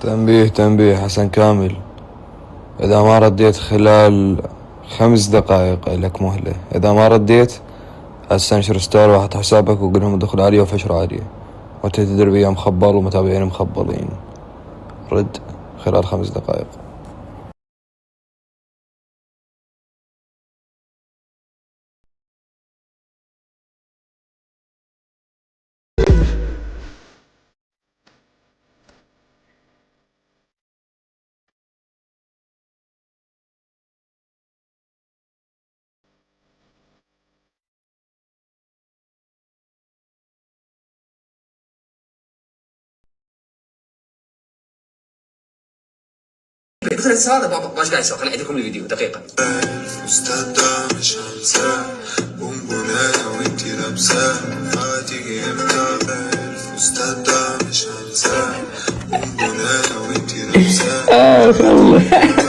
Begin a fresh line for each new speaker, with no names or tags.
تنبيه تنبيه حسن كامل، إذا ما رديت خلال 5 دقائق لك مهلة. إذا ما رديت هسه انشر ستوري واحد حسابك وقول لهم دخل عالية وفشر عالية، وانت تدري بيا مخبل ومتابعين مخبلين. رد خلال 5 دقائق.
مثل هذا بابا ماش قاعد يسوي. خليني اعيد لكم الفيديو دقيقه.
الاستاذ ده مش هنساه، بونبونايه وانتي لابساه، هتيجي امتى؟ الاستاذ ده مش هنساه، بونبونايه وانتي لابساه.